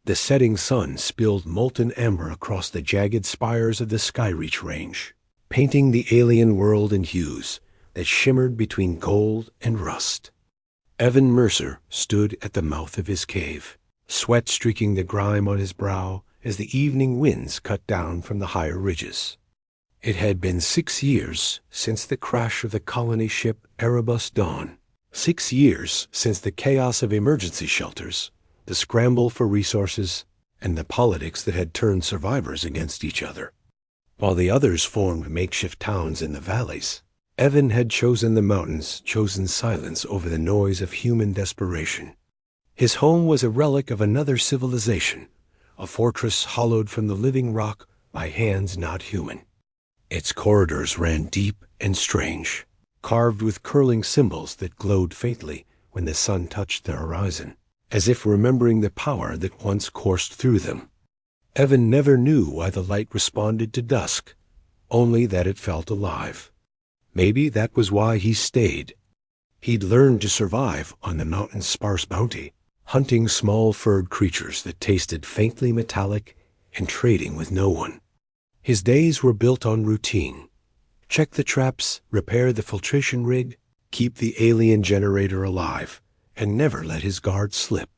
The setting sun spilled molten amber across the jagged spires of the Skyreach Range, painting the alien world in hues that shimmered between gold and rust. Evan Mercer stood at the mouth of his cave, sweat streaking the grime on his brow as the evening winds cut down from the higher ridges. It had been 6 years since the crash of the colony ship Erebus Dawn. 6 years since the chaos of emergency shelters, the scramble for resources, and the politics that had turned survivors against each other. While the others formed makeshift towns in the valleys, Evan had chosen the mountains, chosen silence over the noise of human desperation. His home was a relic of another civilization, a fortress hollowed from the living rock by hands not human. Its corridors ran deep and strange, carved with curling symbols that glowed faintly when the sun touched the horizon, as if remembering the power that once coursed through them. Evan never knew why the light responded to dusk, only that it felt alive. Maybe that was why he stayed. He'd learned to survive on the mountain's sparse bounty, hunting small furred creatures that tasted faintly metallic and trading with no one. His days were built on routine. Check the traps, repair the filtration rig, keep the alien generator alive, and never let his guard slip.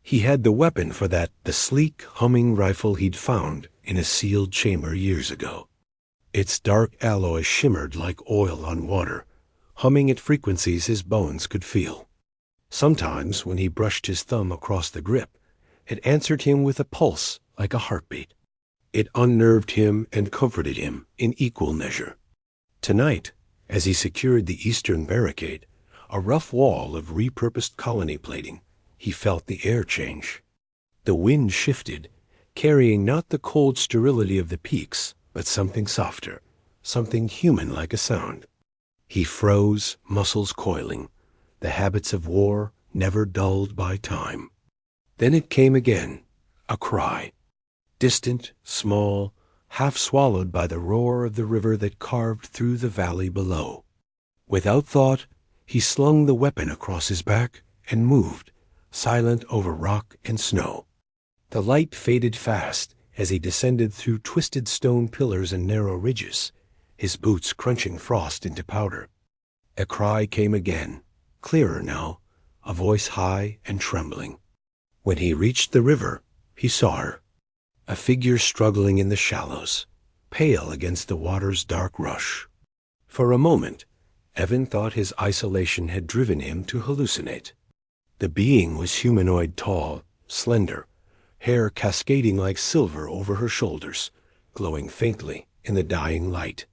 He had the weapon for that, the sleek, humming rifle he'd found in a sealed chamber years ago. Its dark alloy shimmered like oil on water, humming at frequencies his bones could feel. Sometimes, when he brushed his thumb across the grip, it answered him with a pulse like a heartbeat. It unnerved him and comforted him in equal measure. Tonight, as he secured the eastern barricade, a rough wall of repurposed colony plating, he felt the air change. The wind shifted, carrying not the cold sterility of the peaks, but something softer, something human like a sound. He froze, muscles coiling, the habits of war never dulled by time. Then it came again, a cry, distant, small, half swallowed by the roar of the river that carved through the valley below. Without thought, he slung the weapon across his back and moved, silent over rock and snow. The light faded fast as he descended through twisted stone pillars and narrow ridges, his boots crunching frost into powder. A cry came again, clearer now, a voice high and trembling. When he reached the river, he saw her, a figure struggling in the shallows, pale against the water's dark rush. For a moment, Evan thought his isolation had driven him to hallucinate. The being was humanoid, tall, slender, hair cascading like silver over her shoulders, glowing faintly in the dying light.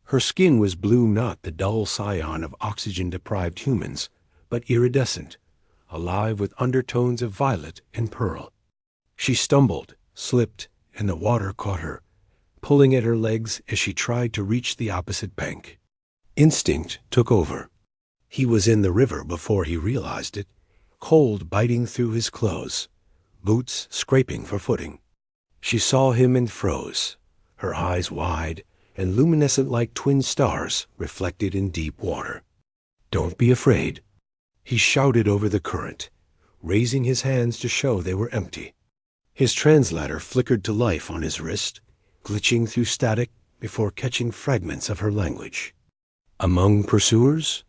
Her skin was blue, not the dull cyan of oxygen-deprived humans, but iridescent, alive with undertones of violet and pearl. She stumbled, slipped, and the water caught her, pulling at her legs as she tried to reach the opposite bank. Instinct took over. He was in the river before he realized it, cold biting through his clothes, boots scraping for footing. She saw him and froze, her eyes wide and luminescent like twin stars reflected in deep water. "Don't be afraid," he shouted over the current, raising his hands to show they were empty. His translator flickered to life on his wrist, glitching through static before catching fragments of her language. Among pursuers?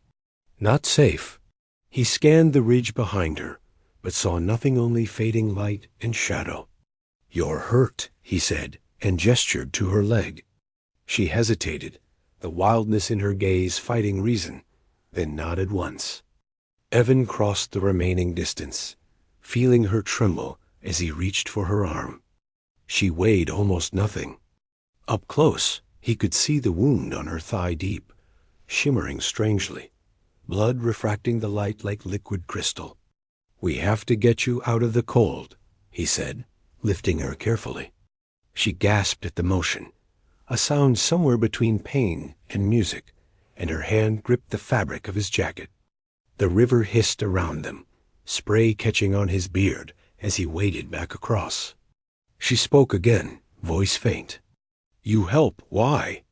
Not safe. He scanned the ridge behind her, but saw nothing, only fading light and shadow. "You're hurt," he said, and gestured to her leg. She hesitated, the wildness in her gaze fighting reason, then nodded once. Evan crossed the remaining distance, feeling her tremble as he reached for her arm. She weighed almost nothing. Up close, he could see the wound on her thigh deep, shimmering strangely, blood refracting the light like liquid crystal. "We have to get you out of the cold," he said, lifting her carefully. She gasped at the motion, a sound somewhere between pain and music, and her hand gripped the fabric of his jacket. The river hissed around them, spray catching on his beard as he waded back across. She spoke again, voice faint. "You help, why?"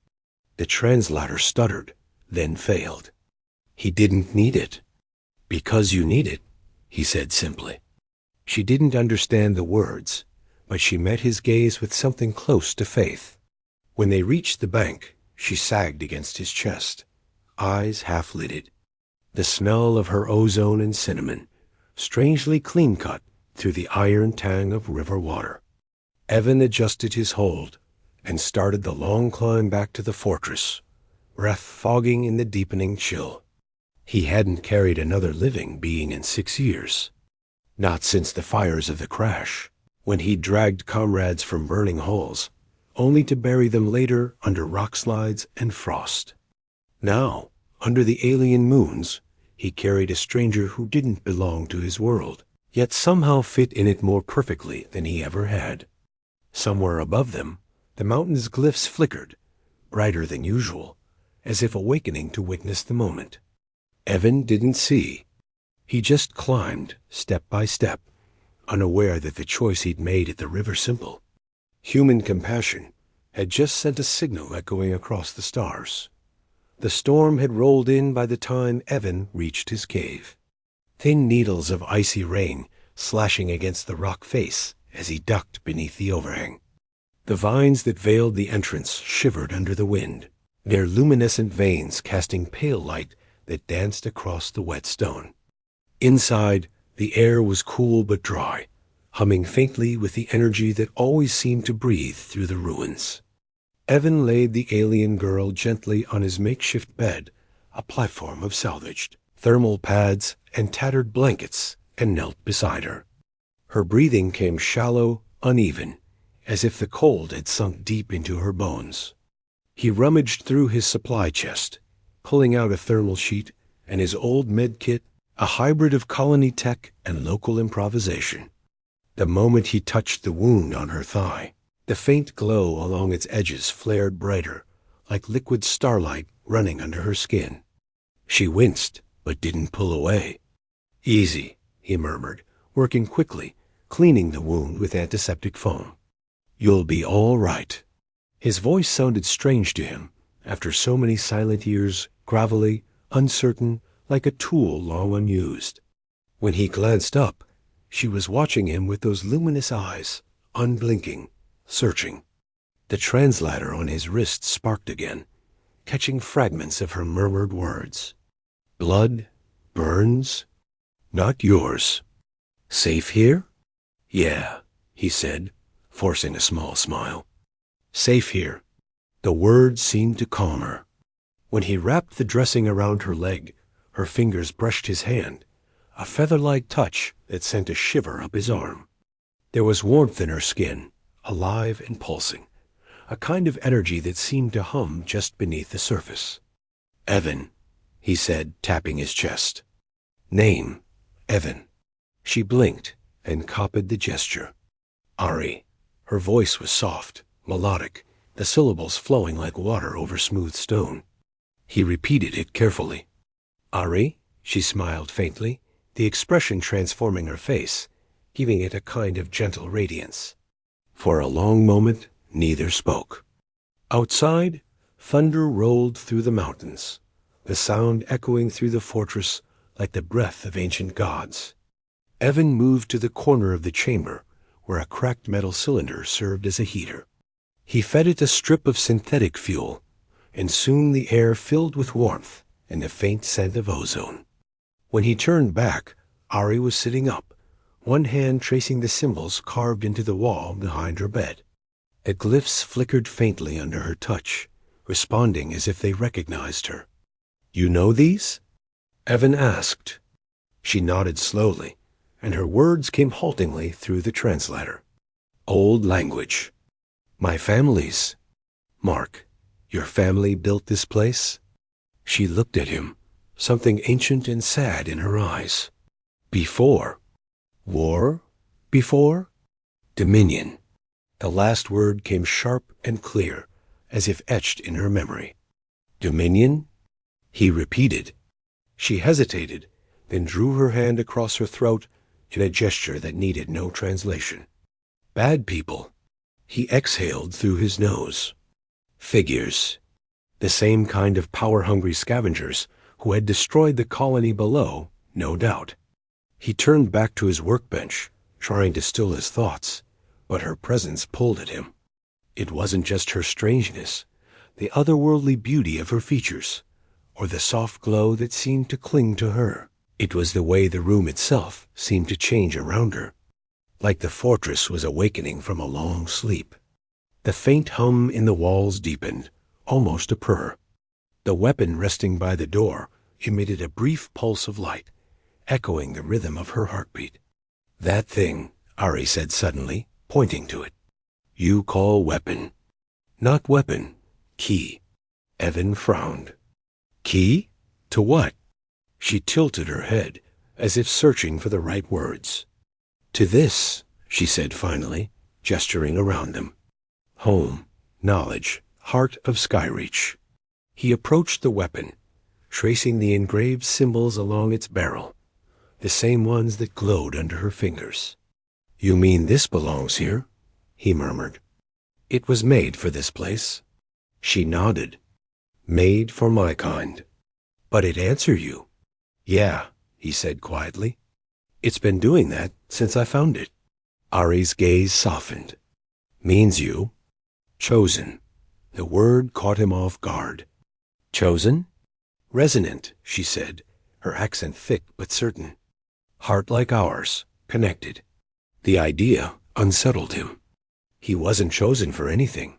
The translator stuttered, then failed. "He didn't need it." "Because you need it," he said simply. She didn't understand the words, but she met his gaze with something close to faith. When they reached the bank, she sagged against his chest, eyes half-lidded. The smell of her ozone and cinnamon, strangely clean-cut through the iron tang of river water. Evan adjusted his hold and started the long climb back to the fortress, breath fogging in the deepening chill. He hadn't carried another living being in 6 years. Not since the fires of the crash, when he dragged comrades from burning hulls, only to bury them later under rock slides and frost. Now, under the alien moons, he carried a stranger who didn't belong to his world, yet somehow fit in it more perfectly than he ever had. Somewhere above them, the mountain's glyphs flickered, brighter than usual, as if awakening to witness the moment. Evan didn't see. He just climbed, step by step, unaware that the choice he'd made at the river simple. Human compassion had just sent a signal echoing across the stars. The storm had rolled in by the time Evan reached his cave. Thin needles of icy rain slashing against the rock face as he ducked beneath the overhang. The vines that veiled the entrance shivered under the wind, their luminescent veins casting pale light that danced across the wet stone. Inside, the air was cool but dry, humming faintly with the energy that always seemed to breathe through the ruins. Evan laid the alien girl gently on his makeshift bed, a platform of salvaged thermal pads and tattered blankets, and knelt beside her. Her breathing came shallow, uneven, as if the cold had sunk deep into her bones. He rummaged through his supply chest, pulling out a thermal sheet and his old med kit, a hybrid of colony tech and local improvisation. The moment he touched the wound on her thigh, the faint glow along its edges flared brighter, like liquid starlight running under her skin. She winced, but didn't pull away. "Easy," he murmured, working quickly, cleaning the wound with antiseptic foam. "You'll be all right." His voice sounded strange to him, after so many silent years, gravelly, uncertain, like a tool long unused. When he glanced up, she was watching him with those luminous eyes, unblinking, searching. The translator on his wrist sparked again, catching fragments of her murmured words. "Blood? Burns? Not yours. Safe here?" "Yeah," he said, forcing a small smile. "Safe here." The words seemed to calm her. When he wrapped the dressing around her leg, her fingers brushed his hand, a feather-like touch that sent a shiver up his arm. There was warmth in her skin, alive and pulsing, a kind of energy that seemed to hum just beneath the surface. "Evan," he said, tapping his chest. "Name, Evan." She blinked and copied the gesture. "Ari." Her voice was soft, melodic, the syllables flowing like water over smooth stone. He repeated it carefully. "Ari?" She smiled faintly, the expression transforming her face, giving it a kind of gentle radiance. For a long moment, neither spoke. Outside, thunder rolled through the mountains, the sound echoing through the fortress like the breath of ancient gods. Evan moved to the corner of the chamber, where a cracked metal cylinder served as a heater. He fed it a strip of synthetic fuel, and soon the air filled with warmth and the faint scent of ozone. When he turned back, Ari was sitting up, one hand tracing the symbols carved into the wall behind her bed. The glyphs flickered faintly under her touch, responding as if they recognized her. "You know these?" Evan asked. She nodded slowly, and her words came haltingly through the translator. "Old language. My family's. Mark, your family built this place?" She looked at him, something ancient and sad in her eyes. "Before. War? Before?" "Dominion." The last word came sharp and clear, as if etched in her memory. "Dominion?" he repeated. She hesitated, then drew her hand across her throat in a gesture that needed no translation. "Bad people." He exhaled through his nose. "Figures. The same kind of power-hungry scavengers who had destroyed the colony below, no doubt." He turned back to his workbench, trying to still his thoughts, but her presence pulled at him. It wasn't just her strangeness, the otherworldly beauty of her features, or the soft glow that seemed to cling to her. It was the way the room itself seemed to change around her, like the fortress was awakening from a long sleep. The faint hum in the walls deepened, almost a purr. The weapon resting by the door emitted a brief pulse of light, echoing the rhythm of her heartbeat. "That thing," Ari said suddenly, pointing to it. "You call weapon." "Not weapon. Key." Evan frowned. "Key? To what?" She tilted her head, as if searching for the right words. "To this," she said finally, gesturing around them. "Home, knowledge, heart of Skyreach." He approached the weapon, tracing the engraved symbols along its barrel, the same ones that glowed under her fingers. "You mean this belongs here?" he murmured. "It was made for this place." She nodded. "Made for my kind." "But it answered you." "Yeah," he said quietly. "It's been doing that since I found it." Ari's gaze softened. "Means you." "Chosen." The word caught him off guard. "Chosen?" "Resonant," she said, her accent thick but certain. "Heart like ours, connected." The idea unsettled him. He wasn't chosen for anything.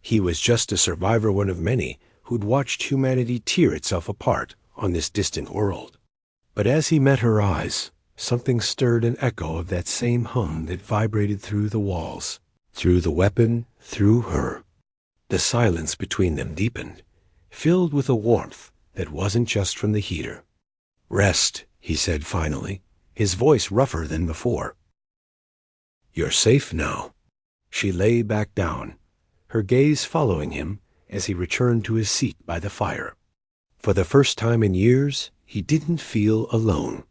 He was just a survivor, one of many, who'd watched humanity tear itself apart on this distant world. But as he met her eyes, something stirred an echo of that same hum that vibrated through the walls, through the weapon, through her. The silence between them deepened, filled with a warmth that wasn't just from the heater. "Rest," he said finally, his voice rougher than before. "You're safe now." She lay back down, her gaze following him as he returned to his seat by the fire. For the first time in years, he didn't feel alone.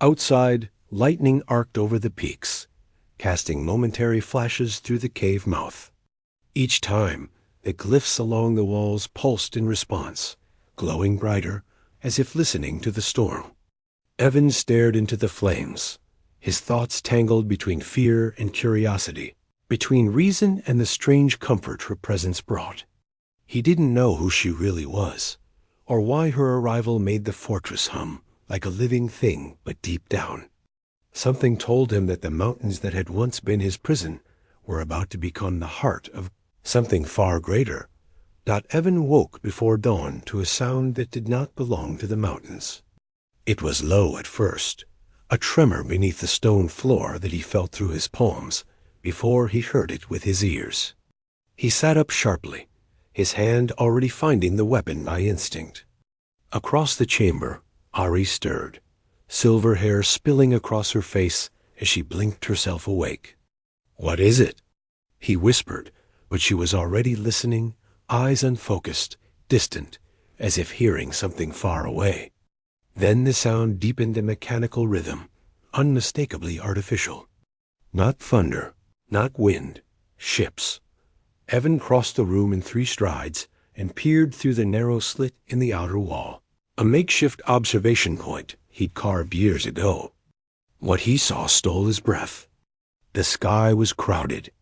Outside, lightning arced over the peaks, casting momentary flashes through the cave mouth. Each time, the glyphs along the walls pulsed in response, glowing brighter, as if listening to the storm. Evan stared into the flames, his thoughts tangled between fear and curiosity, between reason and the strange comfort her presence brought. He didn't know who she really was, or why her arrival made the fortress hum like a living thing, but deep down, something told him that the mountains that had once been his prison were about to become the heart of something far greater. Evan woke before dawn to a sound that did not belong to the mountains. It was low at first, a tremor beneath the stone floor that he felt through his palms before he heard it with his ears. He sat up sharply, his hand already finding the weapon by instinct. Across the chamber, Ari stirred, silver hair spilling across her face as she blinked herself awake. "What is it?" he whispered, but she was already listening, eyes unfocused, distant, as if hearing something far away. Then the sound deepened a mechanical rhythm, unmistakably artificial. Not thunder, not wind, ships. Evan crossed the room in 3 strides and peered through the narrow slit in the outer wall, a makeshift observation point he'd carved years ago. What he saw stole his breath. The sky was crowded.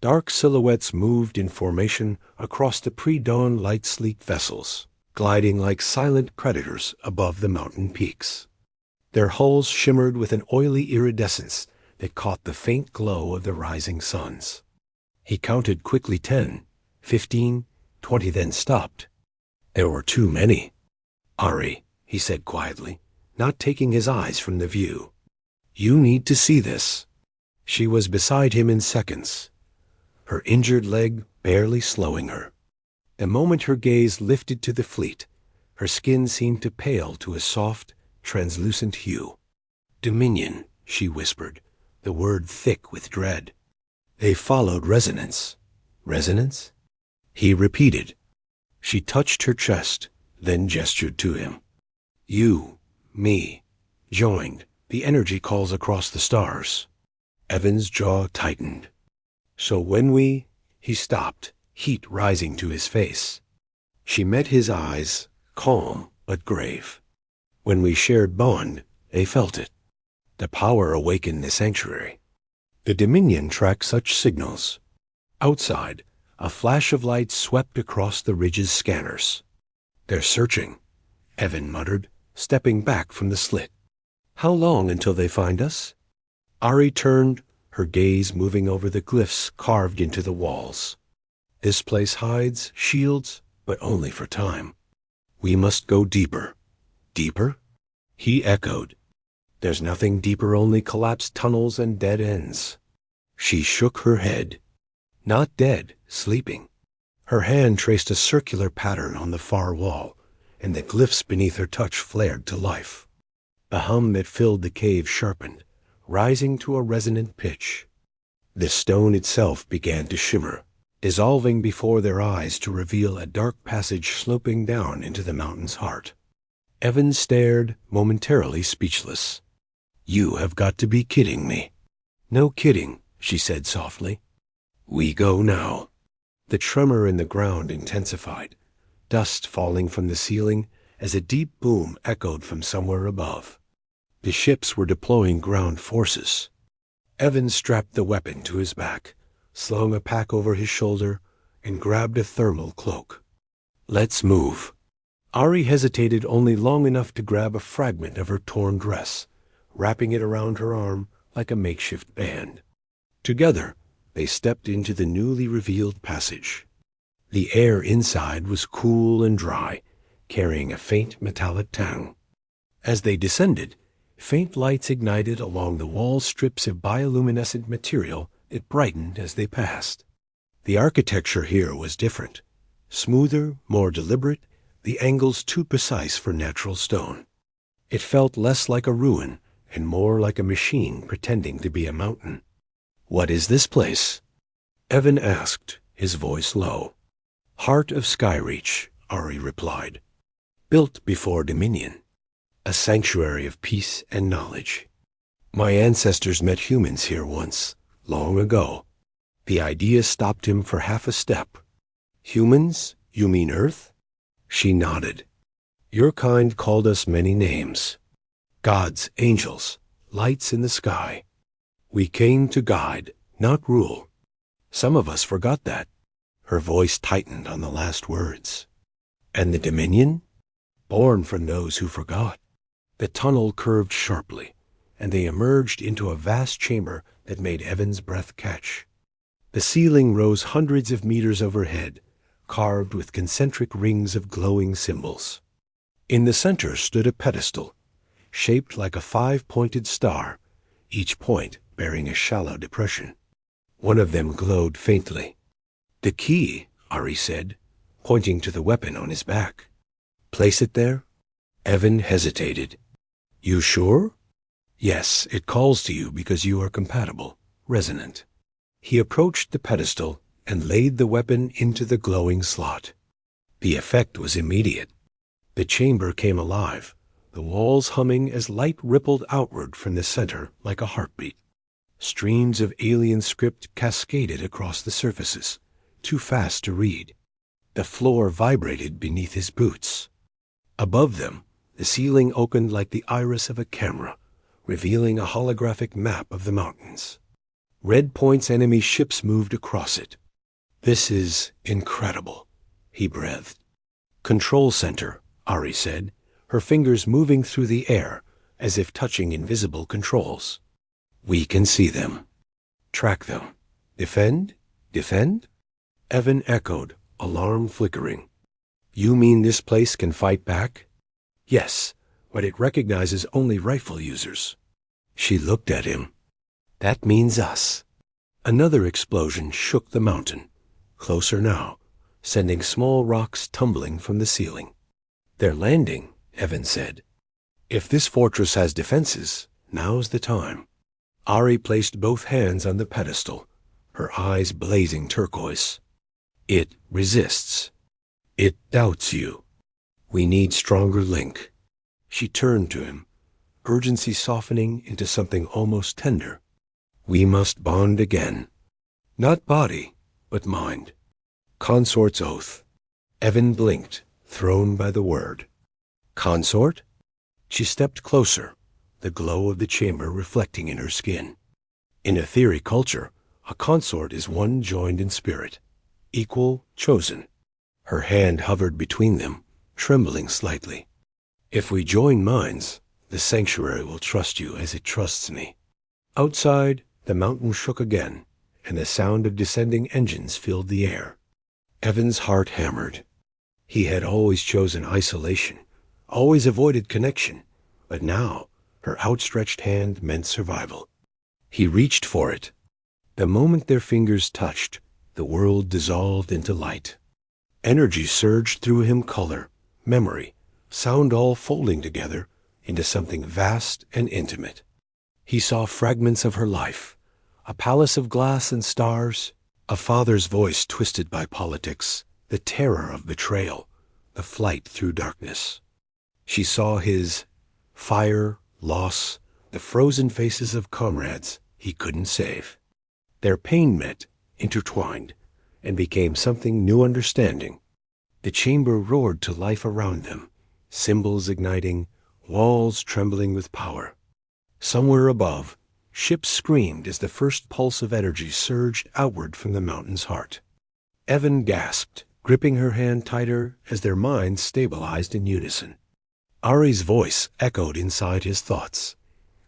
Dark silhouettes moved in formation across the pre-dawn light-sleek vessels, gliding like silent predators above the mountain peaks. Their hulls shimmered with an oily iridescence that caught the faint glow of the rising suns. He counted quickly 10, 15, 20, then stopped. There were too many. "Ari," he said quietly, not taking his eyes from the view. "You need to see this." She was beside him in seconds, her injured leg barely slowing her. The moment her gaze lifted to the fleet, her skin seemed to pale to a soft, translucent hue. "Dominion," she whispered, the word thick with dread. They followed resonance. "Resonance?" He repeated. She touched her chest, then gestured to him. "You, me, joined. The energy calls across the stars." Evan's jaw tightened. "So when we—" He stopped, heat rising to his face. She met his eyes, calm but grave. "When we shared bond, they felt it. The power awakened the sanctuary. The Dominion tracked such signals. Outside, a flash of light swept across the ridge's scanners. "They're searching," Evan muttered, stepping back from the slit. "How long until they find us?" Ari turned, her gaze moving over the glyphs carved into the walls. "This place hides, shields, but only for time. We must go deeper." "Deeper?" He echoed. "There's nothing deeper, only collapsed tunnels and dead ends." She shook her head. "Not dead, sleeping." Her hand traced a circular pattern on the far wall, and the glyphs beneath her touch flared to life. The hum that filled the cave sharpened, rising to a resonant pitch. The stone itself began to shimmer, dissolving before their eyes to reveal a dark passage sloping down into the mountain's heart. Evan stared, momentarily speechless. "You have got to be kidding me." "No kidding," she said softly. "We go now." The tremor in the ground intensified, dust falling from the ceiling as a deep boom echoed from somewhere above. The ships were deploying ground forces. Evan strapped the weapon to his back, slung a pack over his shoulder, and grabbed a thermal cloak. "Let's move." Ari hesitated only long enough to grab a fragment of her torn dress, wrapping it around her arm like a makeshift band. Together, they stepped into the newly revealed passage. The air inside was cool and dry, carrying a faint metallic tang. As they descended, faint lights ignited along the wall strips of bioluminescent material that brightened as they passed. The architecture here was different. Smoother, more deliberate, the angles too precise for natural stone. It felt less like a ruin and more like a machine pretending to be a mountain. "What is this place?" Evan asked, his voice low. "Heart of Skyreach," Ari replied. "Built before Dominion. A sanctuary of peace and knowledge. My ancestors met humans here once, long ago." The idea stopped him for half a step. "Humans? You mean Earth?" She nodded. "Your kind called us many names. Gods, angels, lights in the sky. We came to guide, not rule. Some of us forgot that." Her voice tightened on the last words. "And the Dominion? Born from those who forgot." The tunnel curved sharply, and they emerged into a vast chamber that made Evan's breath catch. The ceiling rose hundreds of meters overhead, carved with concentric rings of glowing symbols. In the center stood a pedestal, shaped like a 5-pointed star, each point bearing a shallow depression. One of them glowed faintly. "The key," Ari said, pointing to the weapon on his back. "Place it there?" Evan hesitated. "You sure?" "Yes, it calls to you because you are compatible, resonant." He approached the pedestal and laid the weapon into the glowing slot. The effect was immediate. The chamber came alive, the walls humming as light rippled outward from the center like a heartbeat. Streams of alien script cascaded across the surfaces, too fast to read. The floor vibrated beneath his boots. Above them, the ceiling opened like the iris of a camera, revealing a holographic map of the mountains. Red Point's enemy ships moved across it. "This is incredible," he breathed. "Control center," Ari said, her fingers moving through the air as if touching invisible controls. "We can see them. Track them. Defend? Defend?" Evan echoed, alarm flickering. "You mean this place can fight back?" "Yes, but it recognizes only rifle users." She looked at him. "That means us." Another explosion shook the mountain, closer now, sending small rocks tumbling from the ceiling. "They're landing," Evan said. "If this fortress has defenses, now's the time." Ari placed both hands on the pedestal, her eyes blazing turquoise. "It resists. It doubts you. We need stronger link." She turned to him, urgency softening into something almost tender. "We must bond again. Not body, but mind." Consort's oath. Evan blinked, thrown by the word. "Consort?" She stepped closer, the glow of the chamber reflecting in her skin. In etheric culture, a consort is one joined in spirit, equal, chosen. Her hand hovered between them, trembling slightly. If we join minds, the sanctuary will trust you as it trusts me. Outside, the mountain shook again, and the sound of descending engines filled the air. Evan's heart hammered. He had always chosen isolation, always avoided connection, but now her outstretched hand meant survival. He reached for it. The moment their fingers touched, the world dissolved into light. Energy surged through him, color, memory, sound all folding together into something vast and intimate. He saw fragments of her life, a palace of glass and stars, a father's voice twisted by politics, the terror of betrayal, the flight through darkness. She saw his fire, loss, the frozen faces of comrades he couldn't save. Their pain met, intertwined, and became something new understanding. The chamber roared to life around them, symbols igniting, walls trembling with power. Somewhere above, ships screamed as the first pulse of energy surged outward from the mountain's heart. Evan gasped, gripping her hand tighter as their minds stabilized in unison. Ari's voice echoed inside his thoughts,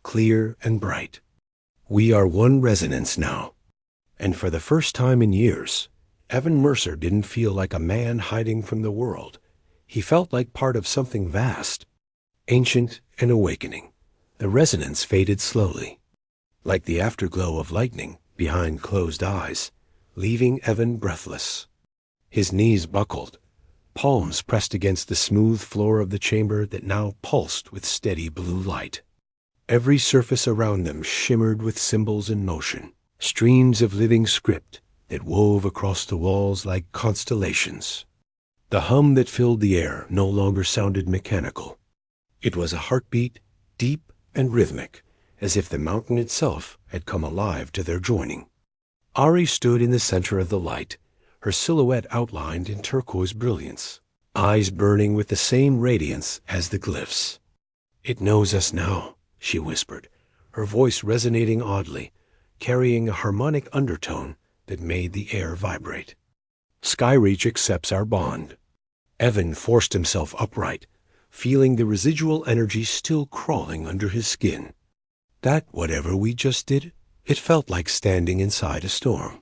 clear and bright. We are one resonance now. And for the first time in years, Evan Mercer didn't feel like a man hiding from the world. He felt like part of something vast, ancient and awakening. The resonance faded slowly, like the afterglow of lightning behind closed eyes, leaving Evan breathless. His knees buckled, palms pressed against the smooth floor of the chamber that now pulsed with steady blue light. Every surface around them shimmered with symbols in motion, streams of living script that wove across the walls like constellations. The hum that filled the air no longer sounded mechanical. It was a heartbeat, deep and rhythmic, as if the mountain itself had come alive to their joining. Ari stood in the center of the light, her silhouette outlined in turquoise brilliance, eyes burning with the same radiance as the glyphs. It knows us now, she whispered, her voice resonating oddly, carrying a harmonic undertone that made the air vibrate. Skyreach accepts our bond. Evan forced himself upright, feeling the residual energy still crawling under his skin. That whatever we just did, it felt like standing inside a storm.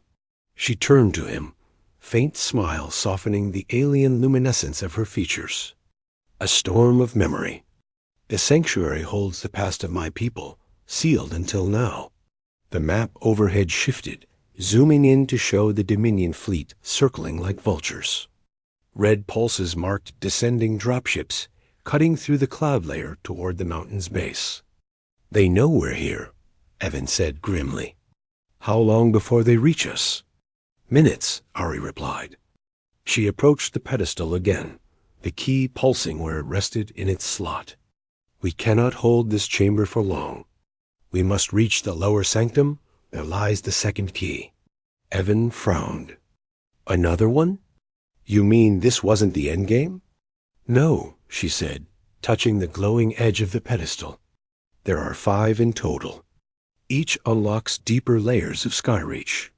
She turned to him, faint smile softening the alien luminescence of her features. A storm of memory. The sanctuary holds the past of my people, sealed until now. The map overhead shifted, zooming in to show the Dominion fleet circling like vultures. Red pulses marked descending dropships, cutting through the cloud layer toward the mountain's base. They know we're here, Evan said grimly. How long before they reach us? Minutes, Ari replied. She approached the pedestal again, the key pulsing where it rested in its slot. We cannot hold this chamber for long. We must reach the lower sanctum. There lies the second key. Evan frowned. Another one? You mean this wasn't the endgame? No, she said, touching the glowing edge of the pedestal. There are 5 in total. Each unlocks deeper layers of Skyreach.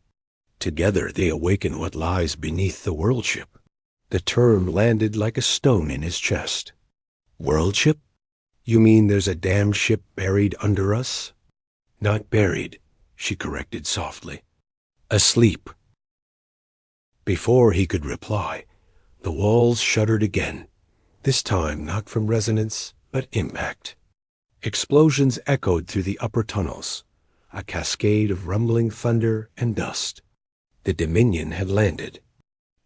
Together they awaken what lies beneath the worldship. The term landed like a stone in his chest. Worldship? You mean there's a damned ship buried under us? Not buried, she corrected softly. Asleep. Before he could reply, the walls shuddered again, this time not from resonance, but impact. Explosions echoed through the upper tunnels, a cascade of rumbling thunder and dust. The Dominion had landed.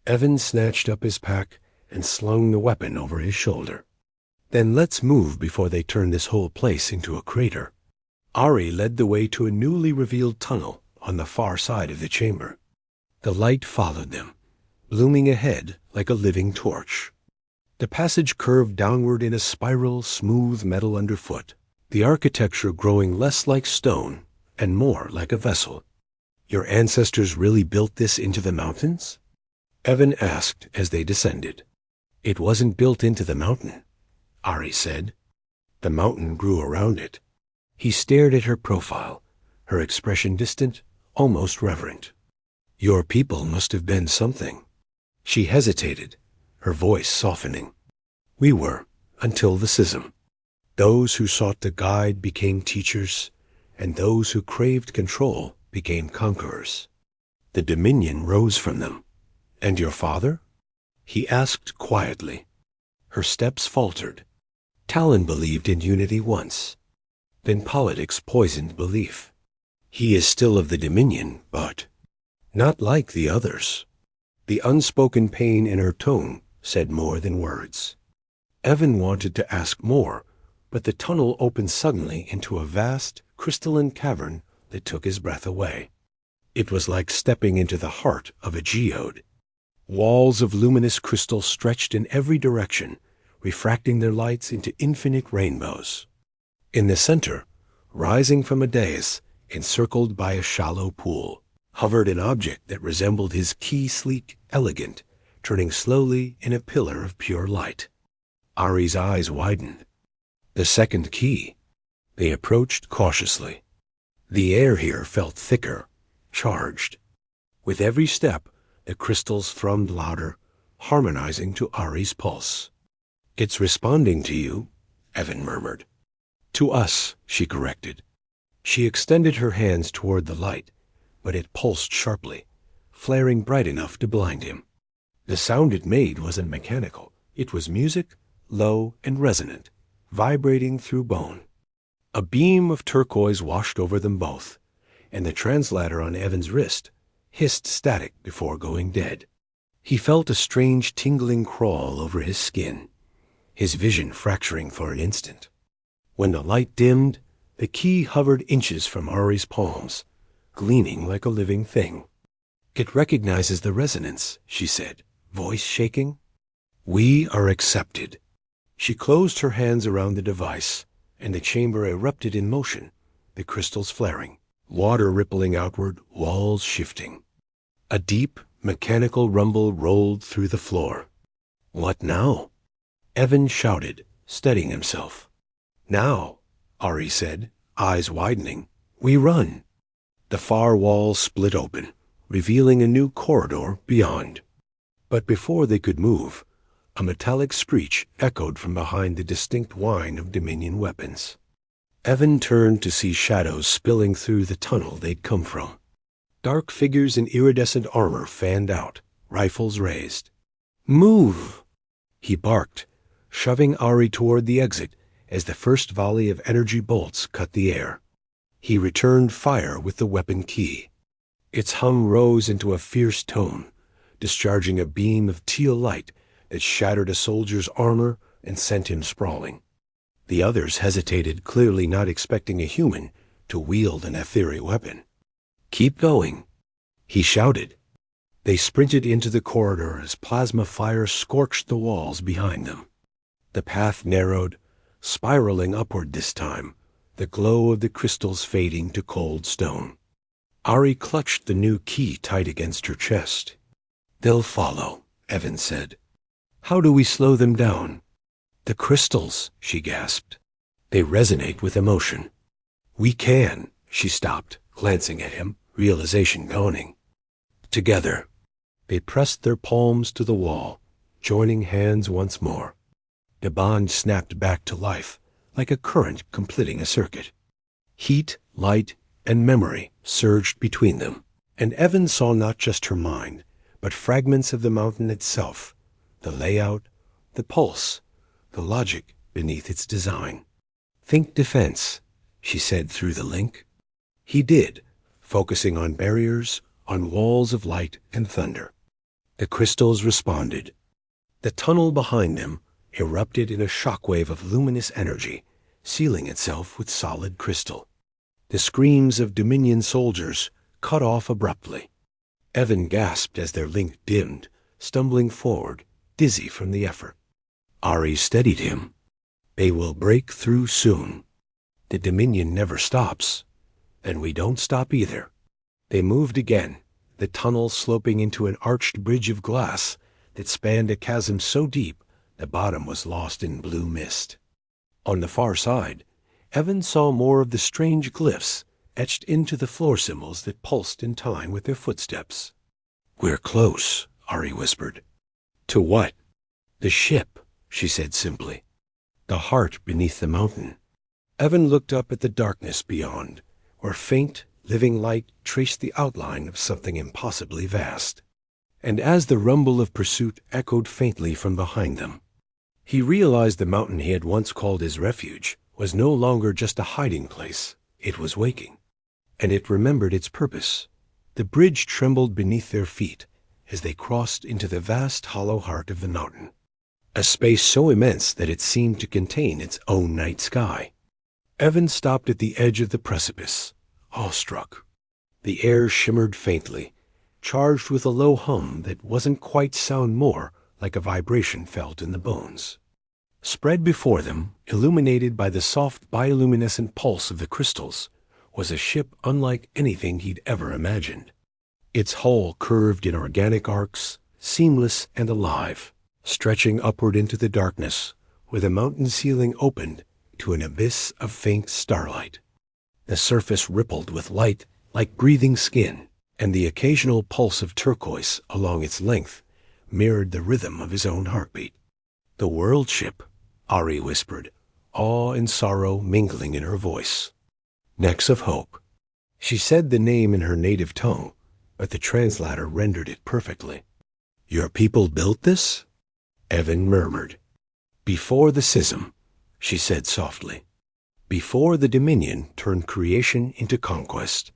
Evan snatched up his pack and slung the weapon over his shoulder. Then let's move before they turn this whole place into a crater. Ari led the way to a newly revealed tunnel on the far side of the chamber. The light followed them, looming ahead like a living torch. The passage curved downward in a spiral, smooth metal underfoot, the architecture growing less like stone and more like a vessel. Your ancestors really built this into the mountains? Evan asked as they descended. It wasn't built into the mountain, Ari said. The mountain grew around it. He stared at her profile, her expression distant, almost reverent. "Your people must have been something." She hesitated, her voice softening. "We were, until the schism. Those who sought to guide became teachers, and those who craved control became conquerors. The dominion rose from them. And your father?" he asked quietly. Her steps faltered. "Talon believed in unity once. Then politics poisoned belief. He is still of the dominion, but not like the others." The unspoken pain in her tone said more than words. Evan wanted to ask more, but the tunnel opened suddenly into a vast, crystalline cavern that took his breath away. It was like stepping into the heart of a geode. Walls of luminous crystal stretched in every direction, refracting their lights into infinite rainbows. In the center, rising from a dais, encircled by a shallow pool, hovered an object that resembled his key, sleek, elegant, turning slowly in a pillar of pure light. Ari's eyes widened. The second key. They approached cautiously. The air here felt thicker, charged. With every step, the crystals thrummed louder, harmonizing to Ari's pulse. "It's responding to you," Evan murmured. "To us," she corrected. She extended her hands toward the light, but it pulsed sharply, flaring bright enough to blind him. The sound it made wasn't mechanical. It was music, low and resonant, vibrating through bone. A beam of turquoise washed over them both, and the translator on Evan's wrist hissed static before going dead. He felt a strange tingling crawl over his skin, his vision fracturing for an instant. When the light dimmed, the key hovered inches from Ari's palms, gleaming like a living thing. "It recognizes the resonance," she said, voice shaking. "We are accepted." She closed her hands around the device, and the chamber erupted in motion, the crystals flaring, water rippling outward, walls shifting. A deep, mechanical rumble rolled through the floor. "What now?" Evan shouted, steadying himself. "Now," Ari said, eyes widening, "we run." The far wall split open, revealing a new corridor beyond. But before they could move, a metallic screech echoed from behind the distinct whine of Dominion weapons. Evan turned to see shadows spilling through the tunnel they'd come from. Dark figures in iridescent armor fanned out, rifles raised. "Move!" he barked, shoving Ari toward the exit as the first volley of energy bolts cut the air. He returned fire with the weapon key. Its hum rose into a fierce tone, discharging a beam of teal light that shattered a soldier's armor and sent him sprawling. The others hesitated, clearly not expecting a human to wield an ethereal weapon. "Keep going," he shouted. They sprinted into the corridor as plasma fire scorched the walls behind them. The path narrowed, spiraling upward this time, the glow of the crystals fading to cold stone. Ari clutched the new key tight against her chest. "They'll follow," Evan said. "How do we slow them down?" "The crystals," she gasped. "They resonate with emotion." "We can," she stopped, glancing at him, realization dawning. Together, they pressed their palms to the wall, joining hands once more. The bond snapped back to life, like a current completing a circuit. Heat, light, and memory surged between them, and Evan saw not just her mind, but fragments of the mountain itself, the layout, the pulse, the logic beneath its design. "Think defense," she said through the link. He did, focusing on barriers, on walls of light and thunder. The crystals responded. The tunnel behind them erupted in a shockwave of luminous energy, sealing itself with solid crystal. The screams of Dominion soldiers cut off abruptly. Evan gasped as their link dimmed, stumbling forward, dizzy from the effort. Ari steadied him. "They will break through soon. The Dominion never stops, and we don't stop either." They moved again, the tunnel sloping into an arched bridge of glass that spanned a chasm so deep the bottom was lost in blue mist. On the far side, Evan saw more of the strange glyphs, etched into the floor symbols that pulsed in time with their footsteps. "We're close," Ari whispered. "To what?" "The ship," she said simply. "The heart beneath the mountain." Evan looked up at the darkness beyond, where faint, living light traced the outline of something impossibly vast. And as the rumble of pursuit echoed faintly from behind them, he realized the mountain he had once called his refuge was no longer just a hiding place. It was waking, and it remembered its purpose. The bridge trembled beneath their feet as they crossed into the vast hollow heart of the mountain, a space so immense that it seemed to contain its own night sky. Evan stopped at the edge of the precipice, awestruck. The air shimmered faintly, charged with a low hum that wasn't quite sound more like a vibration felt in the bones. Spread before them, illuminated by the soft bioluminescent pulse of the crystals, was a ship unlike anything he'd ever imagined. Its hull curved in organic arcs, seamless and alive, stretching upward into the darkness, where the mountain ceiling opened to an abyss of faint starlight. The surface rippled with light like breathing skin, and the occasional pulse of turquoise along its length mirrored the rhythm of his own heartbeat. "The world ship," Ari whispered, awe and sorrow mingling in her voice. "Necks of Hope." She said the name in her native tongue, but the translator rendered it perfectly. "Your people built this?" Evan murmured. "Before the schism," she said softly. "Before the Dominion turned creation into conquest.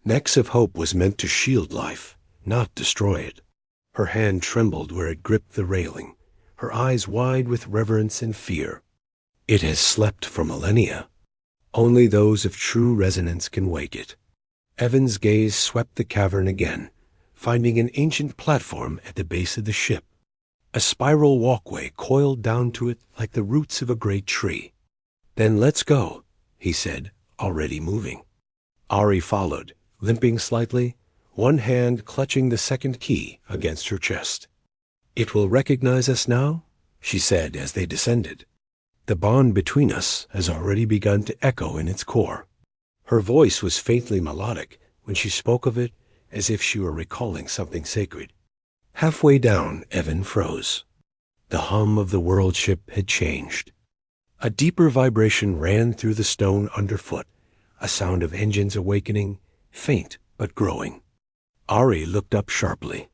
Necks of Hope was meant to shield life, not destroy it." Her hand trembled where it gripped the railing, her eyes wide with reverence and fear. "It has slept for millennia. Only those of true resonance can wake it." Evan's gaze swept the cavern again, finding an ancient platform at the base of the ship. A spiral walkway coiled down to it like the roots of a great tree. "Then let's go," he said, already moving. Ari followed, limping slightly, one hand clutching the second key against her chest. "It will recognize us now?" she said as they descended. "The bond between us has already begun to echo in its core." Her voice was faintly melodic when she spoke of it, as if she were recalling something sacred. Halfway down, Evan froze. The hum of the world ship had changed. A deeper vibration ran through the stone underfoot, a sound of engines awakening, faint but growing. Ari looked up sharply.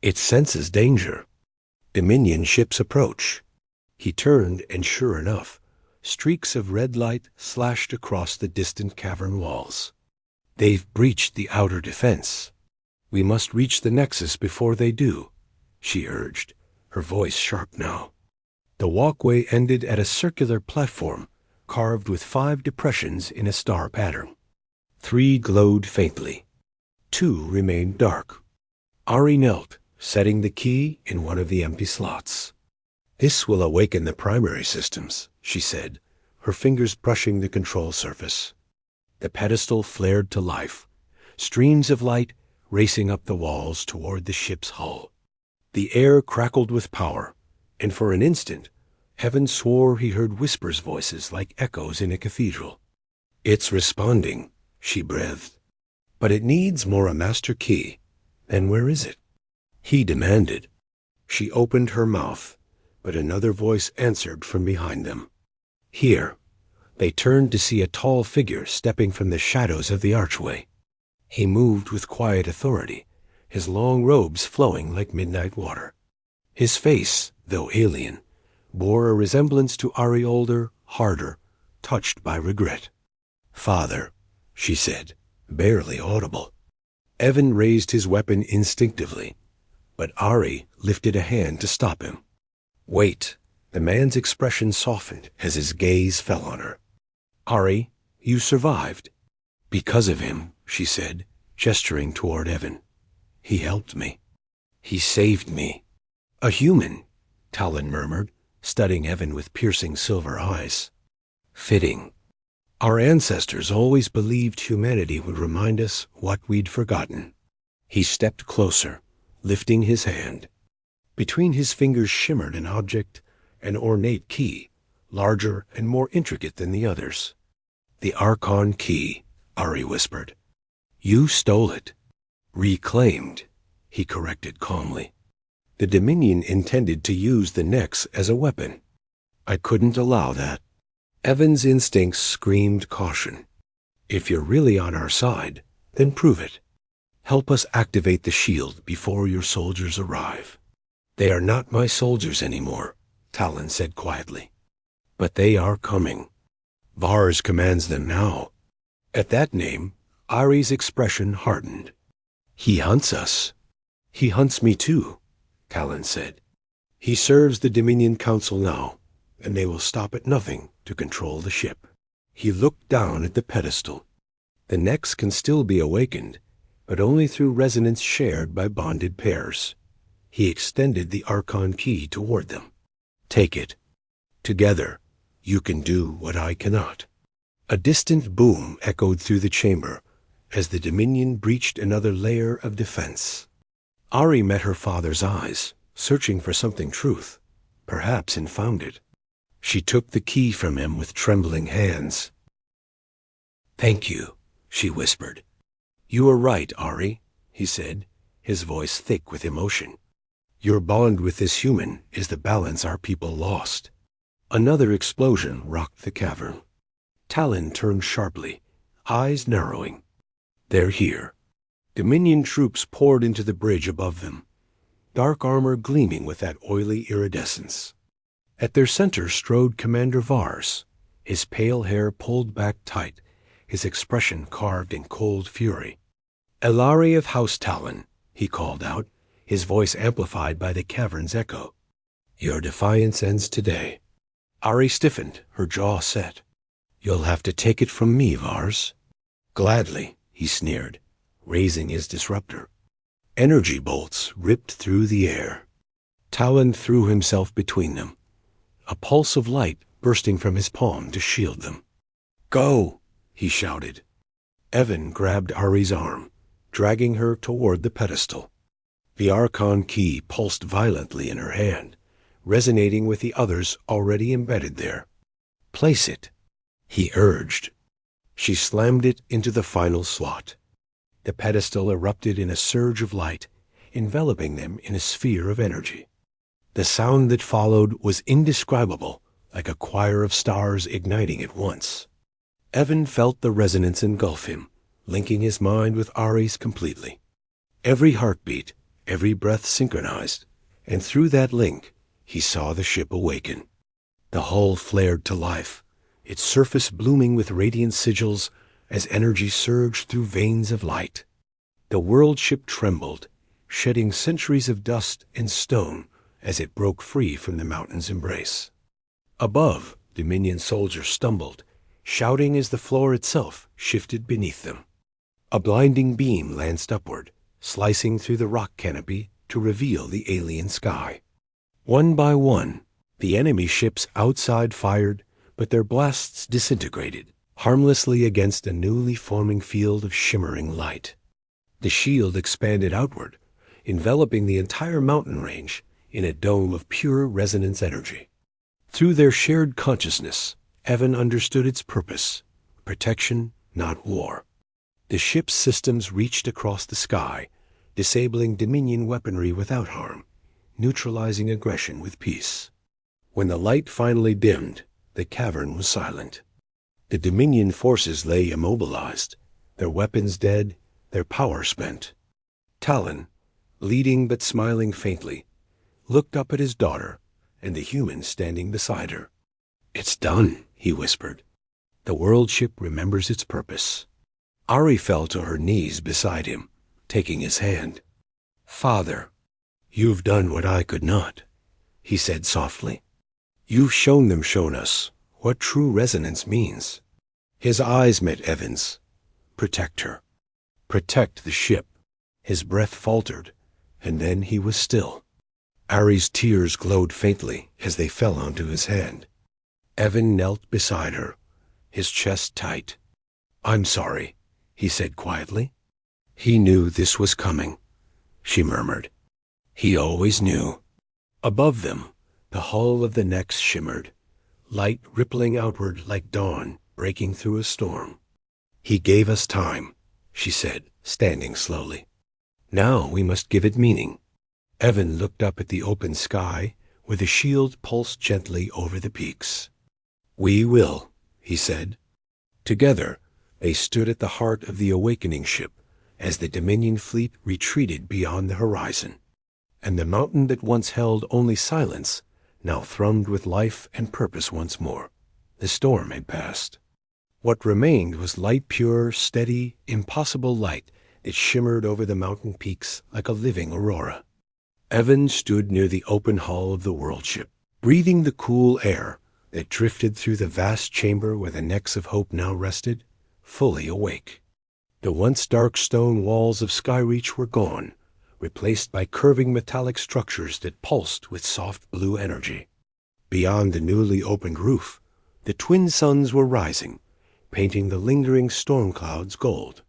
"It senses danger. Dominion ships approach." He turned, and sure enough, streaks of red light slashed across the distant cavern walls. "They've breached the outer defense. We must reach the nexus before they do," she urged, her voice sharp now. The walkway ended at a circular platform carved with 5 depressions in a star pattern. 3 glowed faintly. 2 remained dark. Ari knelt, setting the key in one of the empty slots. "This will awaken the primary systems," she said, her fingers brushing the control surface. The pedestal flared to life, streams of light racing up the walls toward the ship's hull. The air crackled with power, and for an instant, Evan swore he heard whispers' voices like echoes in a cathedral. "It's responding," she breathed. "But it needs more a master key. Then where is it?" he demanded. She opened her mouth, but another voice answered from behind them. "Here." They turned to see a tall figure stepping from the shadows of the archway. He moved with quiet authority, his long robes flowing like midnight water. His face, though alien, bore a resemblance to Ari, older, harder, touched by regret. "Father," she said, barely audible. Evan raised his weapon instinctively, but Ari lifted a hand to stop him. "Wait." The man's expression softened as his gaze fell on her. "Ari, you survived." "Because of him," she said, gesturing toward Evan. "He helped me. He saved me." "A human," Talon murmured, studying Evan with piercing silver eyes. "Fitting. Our ancestors always believed humanity would remind us what we'd forgotten." He stepped closer, lifting his hand. Between his fingers shimmered an object, an ornate key, larger and more intricate than the others. "The Archon key," Ari whispered. You stole it. Reclaimed, he corrected calmly. The Dominion intended to use the Nex as a weapon. I couldn't allow that. Evan's instincts screamed caution. If you're really on our side, then prove it. Help us activate the shield before your soldiers arrive. They are not my soldiers anymore, Talon said quietly. But they are coming. Vars commands them now. At that name, Ari's expression hardened. He hunts us. He hunts me too, Talon said. He serves the Dominion Council now, and they will stop at nothing to control the ship. He looked down at the pedestal. The Nex can still be awakened, but only through resonance shared by bonded pairs. He extended the Archon key toward them. Take it. Together, you can do what I cannot. A distant boom echoed through the chamber as the Dominion breached another layer of defense. Ari met her father's eyes, searching for something truth, perhaps and found it. She took the key from him with trembling hands. Thank you, she whispered. You are right, Ari, he said, his voice thick with emotion. Your bond with this human is the balance our people lost. Another explosion rocked the cavern. Talon turned sharply, eyes narrowing. They're here. Dominion troops poured into the bridge above them, dark armor gleaming with that oily iridescence. At their center strode Commander Vars, his pale hair pulled back tight, his expression carved in cold fury. Elari of House Talon, he called out, his voice amplified by the cavern's echo. Your defiance ends today. Ari stiffened, her jaw set. You'll have to take it from me, Vars. Gladly, he sneered, raising his disruptor. Energy bolts ripped through the air. Talon threw himself between them, a pulse of light bursting from his palm to shield them. Go, he shouted. Evan grabbed Ari's arm, dragging her toward the pedestal. The Archon key pulsed violently in her hand, resonating with the others already embedded there. Place it, he urged. She slammed it into the final slot. The pedestal erupted in a surge of light, enveloping them in a sphere of energy. The sound that followed was indescribable, like a choir of stars igniting at once. Evan felt the resonance engulf him, linking his mind with Ari's completely. Every heartbeat, every breath synchronized, and through that link, he saw the ship awaken. The hull flared to life, its surface blooming with radiant sigils as energy surged through veins of light. The world ship trembled, shedding centuries of dust and stone as it broke free from the mountain's embrace. Above, Dominion soldiers stumbled, shouting as the floor itself shifted beneath them. A blinding beam lanced upward, slicing through the rock canopy to reveal the alien sky. One by one, the enemy ships outside fired, but their blasts disintegrated, harmlessly against a newly forming field of shimmering light. The shield expanded outward, enveloping the entire mountain range in a dome of pure resonance energy. Through their shared consciousness, Evan understood its purpose: protection, not war. The ship's systems reached across the sky, disabling Dominion weaponry without harm, neutralizing aggression with peace. When the light finally dimmed, the cavern was silent. The Dominion forces lay immobilized, their weapons dead, their power spent. Talon, leading but smiling faintly, looked up at his daughter and the human standing beside her. It's done, he whispered. The world ship remembers its purpose. Ari fell to her knees beside him, taking his hand. Father, you've done what I could not, he said softly. You've shown us what true resonance means. His eyes met Evan's. Protect her. Protect the ship. His breath faltered, and then he was still. Ari's tears glowed faintly as they fell onto his hand. Evan knelt beside her, his chest tight. I'm sorry, he said quietly. He knew this was coming, she murmured. He always knew. Above them, the hull of the Nex shimmered, light rippling outward like dawn breaking through a storm. He gave us time, she said, standing slowly. Now we must give it meaning. Evan looked up at the open sky, where the shield pulsed gently over the peaks. We will, he said. Together, they stood at the heart of the awakening ship as the Dominion fleet retreated beyond the horizon. And the mountain that once held only silence now thrummed with life and purpose once more. The storm had passed. What remained was light, pure, steady, impossible light that shimmered over the mountain peaks like a living aurora. Evan stood near the open hull of the world ship, breathing the cool air that drifted through the vast chamber where the necks of hope now rested, fully awake. The once dark stone walls of Skyreach were gone, replaced by curving metallic structures that pulsed with soft blue energy. Beyond the newly opened roof, the twin suns were rising, painting the lingering storm clouds gold.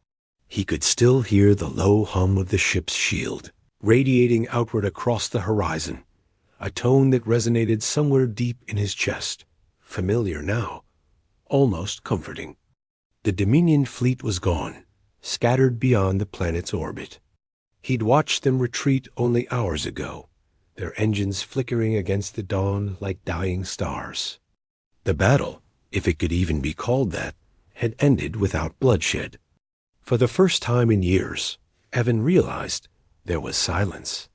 He could still hear the low hum of the ship's shield, radiating outward across the horizon, a tone that resonated somewhere deep in his chest, familiar now, almost comforting. The Dominion fleet was gone, scattered beyond the planet's orbit. He'd watched them retreat only hours ago, their engines flickering against the dawn like dying stars. The battle, if it could even be called that, had ended without bloodshed. For the first time in years, Evan realized there was silence.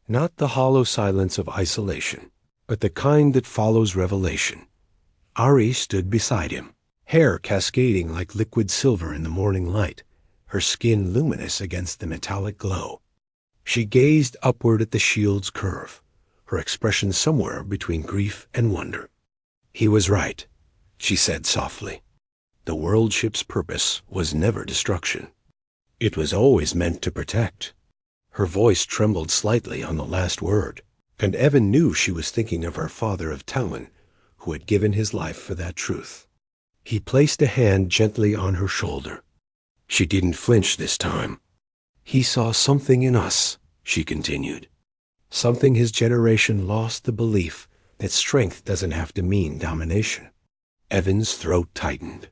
Not the hollow silence of isolation, but the kind that follows revelation. Ari stood beside him, hair cascading like liquid silver in the morning light, her skin luminous against the metallic glow. She gazed upward at the shield's curve, her expression somewhere between grief and wonder. He was right, she said softly. The world ship's purpose was never destruction. It was always meant to protect. Her voice trembled slightly on the last word, and Evan knew she was thinking of her father of Talon, who had given his life for that truth. He placed a hand gently on her shoulder. She didn't flinch this time. He saw something in us, she continued. Something his generation lost the belief that strength doesn't have to mean domination. Evan's throat tightened.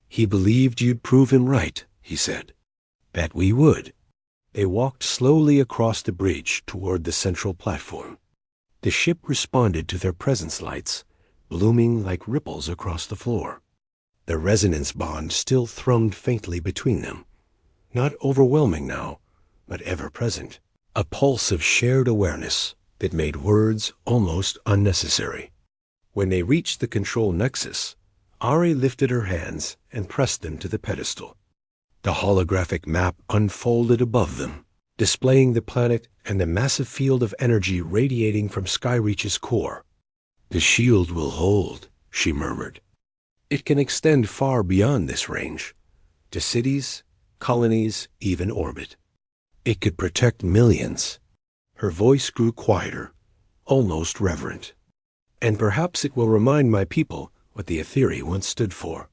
He believed you'd prove him right, he said. That we would. They walked slowly across the bridge toward the central platform. The ship responded to their presence lights, blooming like ripples across the floor. The resonance bond still thrummed faintly between them, not overwhelming now, but ever-present, a pulse of shared awareness that made words almost unnecessary. When they reached the control nexus, Ari lifted her hands and pressed them to the pedestal. The holographic map unfolded above them, displaying the planet and the massive field of energy radiating from Skyreach's core. The shield will hold, she murmured. It can extend far beyond this range, to cities, colonies, even orbit. It could protect millions. Her voice grew quieter, almost reverent. And perhaps it will remind my people what the Aetheri once stood for.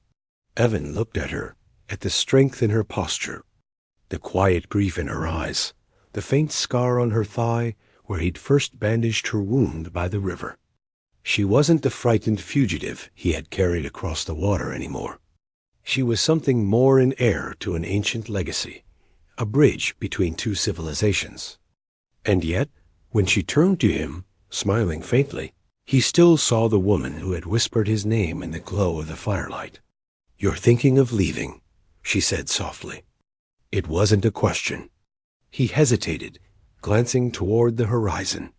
Evan looked at her, at the strength in her posture, the quiet grief in her eyes, the faint scar on her thigh where he'd first bandaged her wound by the river. She wasn't the frightened fugitive he had carried across the water anymore. She was something more in heir to an ancient legacy, a bridge between two civilizations. And yet, when she turned to him, smiling faintly, he still saw the woman who had whispered his name in the glow of the firelight. "You're thinking of leaving," she said softly. It wasn't a question. He hesitated, glancing toward the horizon.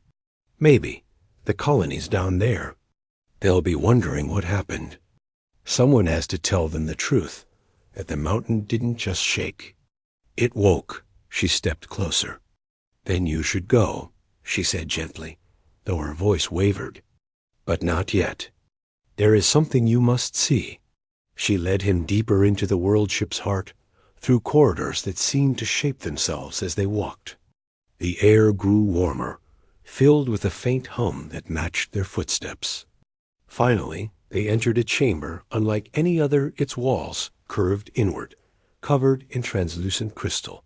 Maybe. The colony's down there. They'll be wondering what happened. Someone has to tell them the truth, that the mountain didn't just shake. It woke. She stepped closer. "Then you should go," she said gently, though her voice wavered. "But not yet. There is something you must see." She led him deeper into the world ship's heart, through corridors that seemed to shape themselves as they walked. The air grew warmer, filled with a faint hum that matched their footsteps. Finally, they entered a chamber unlike any other, its walls curved inward, covered in translucent crystal.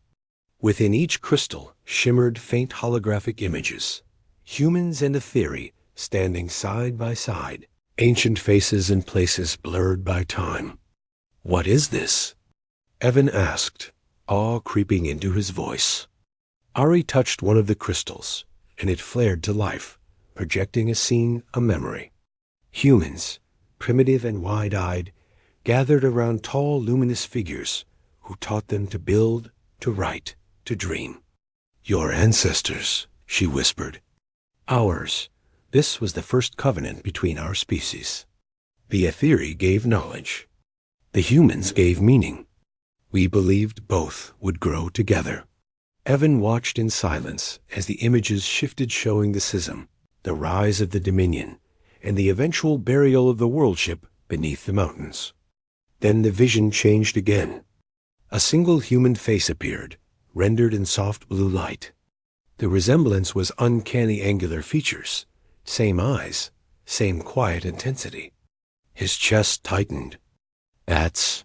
Within each crystal shimmered faint holographic images, humans and Aetheri standing side by side, ancient faces in places blurred by time. "What is this?" Evan asked, awe creeping into his voice. Ari touched one of the crystals, and it flared to life, projecting a scene, a memory. Humans, primitive and wide-eyed, gathered around tall, luminous figures who taught them to build, to write, to dream. Your ancestors, she whispered. Ours. This was the first covenant between our species. The Etheri gave knowledge. The humans gave meaning. We believed both would grow together. Evan watched in silence as the images shifted, showing the schism, the rise of the Dominion, and the eventual burial of the world-ship beneath the mountains. Then the vision changed again. A single human face appeared, rendered in soft blue light. The resemblance was uncanny angular features, same eyes, same quiet intensity. His chest tightened. That's...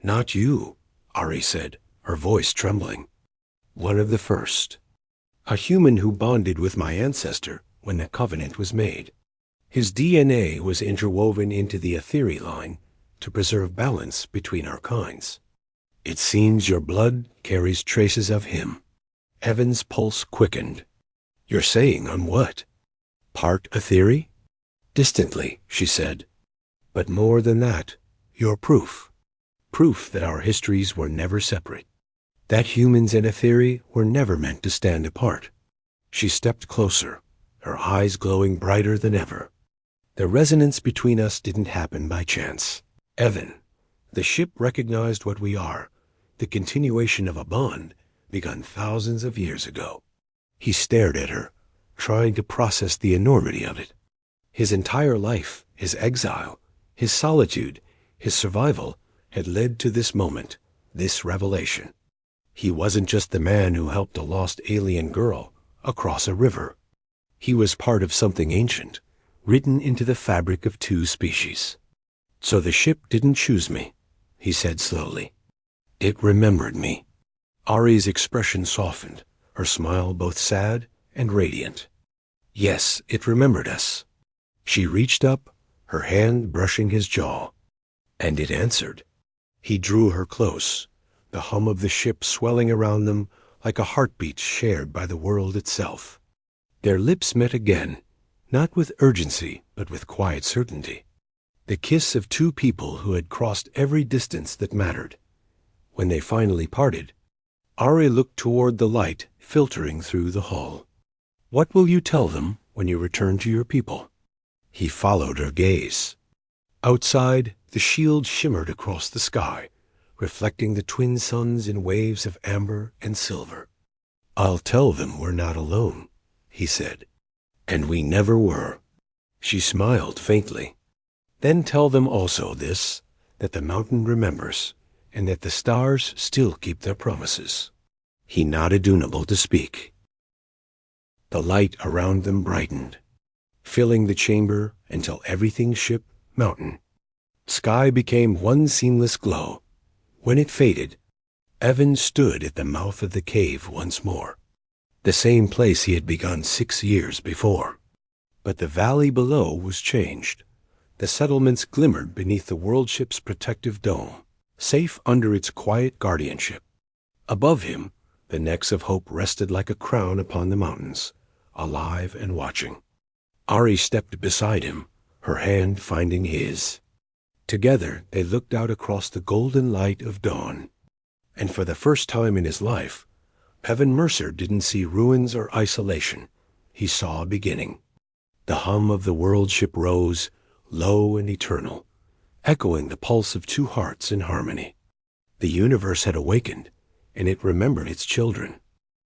not you, Ari said, her voice trembling. One of the first. A human who bonded with my ancestor when the covenant was made. His DNA was interwoven into the Etheri line to preserve balance between our kinds. It seems your blood carries traces of him. Evan's pulse quickened. You're saying I'm what? Part Etheri? Distantly, she said. But more than that, you're proof. Proof that our histories were never separate. That humans and Etheri were never meant to stand apart. She stepped closer, her eyes glowing brighter than ever. The resonance between us didn't happen by chance. Evan, the ship recognized what we are, the continuation of a bond begun thousands of years ago. He stared at her, trying to process the enormity of it. His entire life, his exile, his solitude, his survival had led to this moment, this revelation. He wasn't just the man who helped a lost alien girl across a river. He was part of something ancient, written into the fabric of two species. So the ship didn't choose me, he said slowly. It remembered me. Ari's expression softened, her smile both sad and radiant. Yes, it remembered us. She reached up, her hand brushing his jaw. And it answered. He drew her close, the hum of the ship swelling around them like a heartbeat shared by the world itself. Their lips met again, not with urgency, but with quiet certainty. The kiss of two people who had crossed every distance that mattered. When they finally parted, Ari looked toward the light filtering through the hull. What will you tell them when you return to your people? He followed her gaze. Outside, the shield shimmered across the sky, reflecting the twin suns in waves of amber and silver. I'll tell them we're not alone, he said. And we never were. She smiled faintly. Then tell them also this, that the mountain remembers, and that the stars still keep their promises. He nodded, unable to speak. The light around them brightened, filling the chamber until everything ship, mountain, sky became one seamless glow. When it faded, Evan stood at the mouth of the cave once more, the same place he had begun 6 years before. But the valley below was changed. The settlements glimmered beneath the world-ship's protective dome, safe under its quiet guardianship. Above him, the necks of hope rested like a crown upon the mountains, alive and watching. Ari stepped beside him, her hand finding his. Together they looked out across the golden light of dawn. And for the first time in his life, Evan Mercer didn't see ruins or isolation. He saw a beginning. The hum of the world ship rose, low and eternal, echoing the pulse of two hearts in harmony. The universe had awakened, and it remembered its children.